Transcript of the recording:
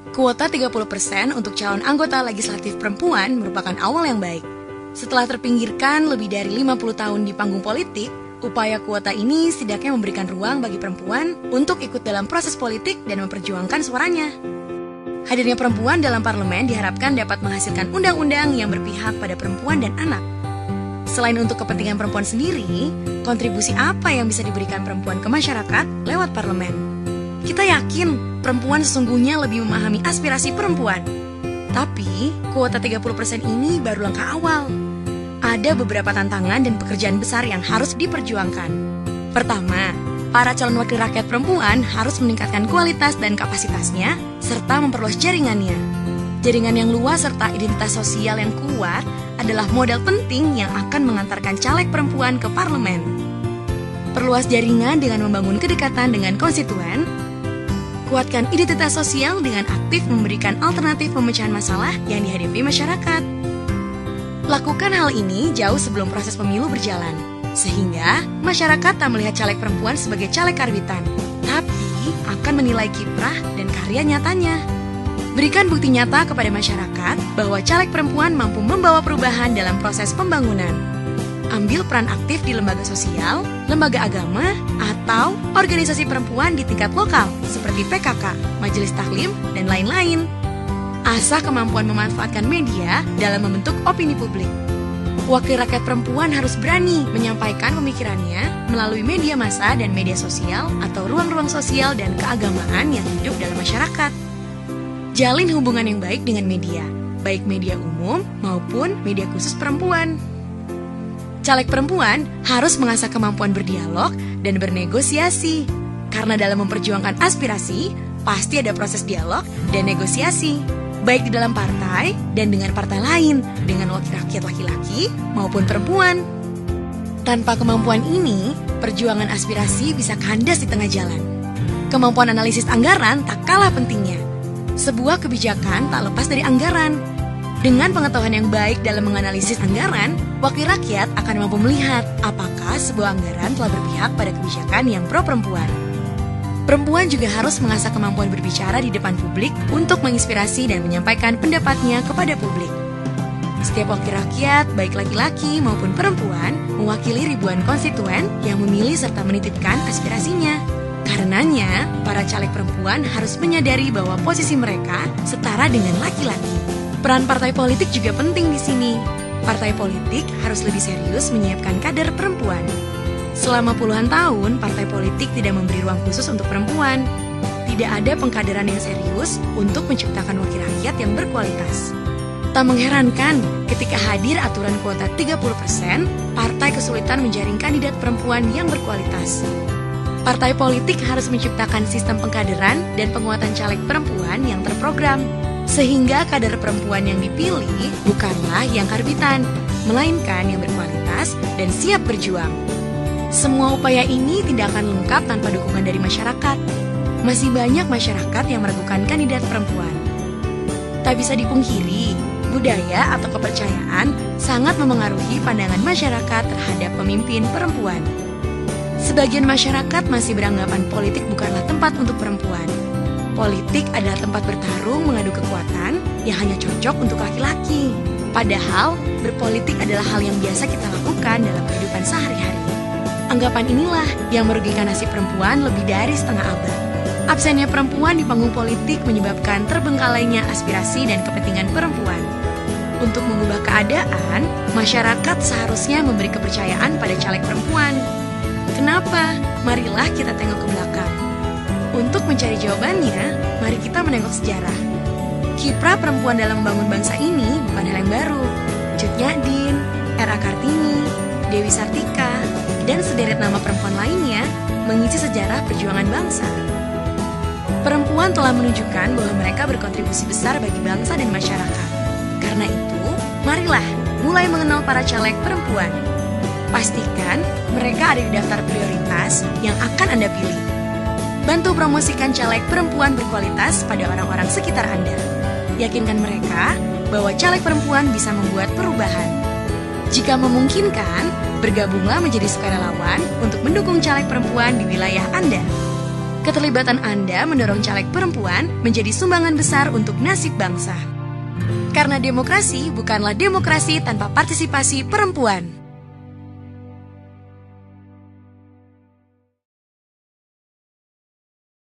Kuota 30% untuk calon anggota legislatif perempuan merupakan awal yang baik. Setelah terpinggirkan lebih dari 50 tahun di panggung politik, upaya kuota ini setidaknya memberikan ruang bagi perempuan untuk ikut dalam proses politik dan memperjuangkan suaranya. Hadirnya perempuan dalam parlemen diharapkan dapat menghasilkan undang-undang yang berpihak pada perempuan dan anak. Selain untuk kepentingan perempuan sendiri, kontribusi apa yang bisa diberikan perempuan ke masyarakat lewat parlemen? Kita yakin perempuan sesungguhnya lebih memahami aspirasi perempuan. Tapi, kuota 30% ini baru langkah awal. Ada beberapa tantangan dan pekerjaan besar yang harus diperjuangkan. Pertama, para calon wakil rakyat perempuan harus meningkatkan kualitas dan kapasitasnya, serta memperluas jaringannya. Jaringan yang luas serta identitas sosial yang kuat adalah modal penting yang akan mengantarkan caleg perempuan ke parlemen. Perluas jaringan dengan membangun kedekatan dengan konstituen, kuatkan identitas sosial dengan aktif memberikan alternatif pemecahan masalah yang dihadapi masyarakat. Lakukan hal ini jauh sebelum proses pemilu berjalan, sehingga masyarakat tak melihat caleg perempuan sebagai caleg karbitan, tapi akan menilai kiprah dan karya nyatanya. Berikan bukti nyata kepada masyarakat bahwa caleg perempuan mampu membawa perubahan dalam proses pembangunan. Ambil peran aktif di lembaga sosial, lembaga agama, atau organisasi perempuan di tingkat lokal seperti PKK, Majelis Taklim, dan lain-lain. Asah kemampuan memanfaatkan media dalam membentuk opini publik. Wakil rakyat perempuan harus berani menyampaikan pemikirannya melalui media massa dan media sosial atau ruang-ruang sosial dan keagamaan yang hidup dalam masyarakat. Jalin hubungan yang baik dengan media, baik media umum maupun media khusus perempuan. Caleg perempuan harus mengasah kemampuan berdialog dan bernegosiasi. Karena dalam memperjuangkan aspirasi, pasti ada proses dialog dan negosiasi, baik di dalam partai dan dengan partai lain, dengan wakil rakyat laki-laki maupun perempuan. Tanpa kemampuan ini, perjuangan aspirasi bisa kandas di tengah jalan. Kemampuan analisis anggaran tak kalah pentingnya. Sebuah kebijakan tak lepas dari anggaran. Dengan pengetahuan yang baik dalam menganalisis anggaran, wakil rakyat akan mampu melihat apakah sebuah anggaran telah berpihak pada kebijakan yang pro perempuan. Perempuan juga harus mengasah kemampuan berbicara di depan publik untuk menginspirasi dan menyampaikan pendapatnya kepada publik. Setiap wakil rakyat, baik laki-laki maupun perempuan, mewakili ribuan konstituen yang memilih serta menitipkan aspirasinya. Karenanya, para caleg perempuan harus menyadari bahwa posisi mereka setara dengan laki-laki. Peran partai politik juga penting di sini. Partai politik harus lebih serius menyiapkan kader perempuan. Selama puluhan tahun, partai politik tidak memberi ruang khusus untuk perempuan. Tidak ada pengkaderan yang serius untuk menciptakan wakil rakyat yang berkualitas. Tak mengherankan ketika hadir aturan kuota 30%, partai kesulitan menjaring kandidat perempuan yang berkualitas. Partai politik harus menciptakan sistem pengkaderan dan penguatan caleg perempuan yang terprogram. Sehingga kader perempuan yang dipilih bukanlah yang karbitan, melainkan yang berkualitas dan siap berjuang. Semua upaya ini tidak akan lengkap tanpa dukungan dari masyarakat. Masih banyak masyarakat yang meragukan kandidat perempuan. Tak bisa dipungkiri, budaya atau kepercayaan sangat memengaruhi pandangan masyarakat terhadap pemimpin perempuan. Sebagian masyarakat masih beranggapan politik bukanlah tempat untuk perempuan. Politik adalah tempat bertarung mengadu kekuatan yang hanya cocok untuk laki-laki. Padahal, berpolitik adalah hal yang biasa kita lakukan dalam kehidupan sehari-hari. Anggapan inilah yang merugikan nasib perempuan lebih dari setengah abad. Absennya perempuan di panggung politik menyebabkan terbengkalainya aspirasi dan kepentingan perempuan. Untuk mengubah keadaan, masyarakat seharusnya memberi kepercayaan pada caleg perempuan. Kenapa? Marilah kita tengok ke belakang. Untuk mencari jawabannya, mari kita menengok sejarah. Kiprah perempuan dalam membangun bangsa ini bukan hal yang baru. Cut Nyak-Din, R.A. Kartini, Dewi Sartika, dan sederet nama perempuan lainnya mengisi sejarah perjuangan bangsa. Perempuan telah menunjukkan bahwa mereka berkontribusi besar bagi bangsa dan masyarakat. Karena itu, marilah mulai mengenal para caleg perempuan. Pastikan mereka ada di daftar prioritas yang akan Anda pilih. Bantu promosikan caleg perempuan berkualitas pada orang-orang sekitar Anda. Yakinkan mereka bahwa caleg perempuan bisa membuat perubahan. Jika memungkinkan, bergabunglah menjadi sukarelawan untuk mendukung caleg perempuan di wilayah Anda. Keterlibatan Anda mendorong caleg perempuan menjadi sumbangan besar untuk nasib bangsa. Karena demokrasi bukanlah demokrasi tanpa partisipasi perempuan.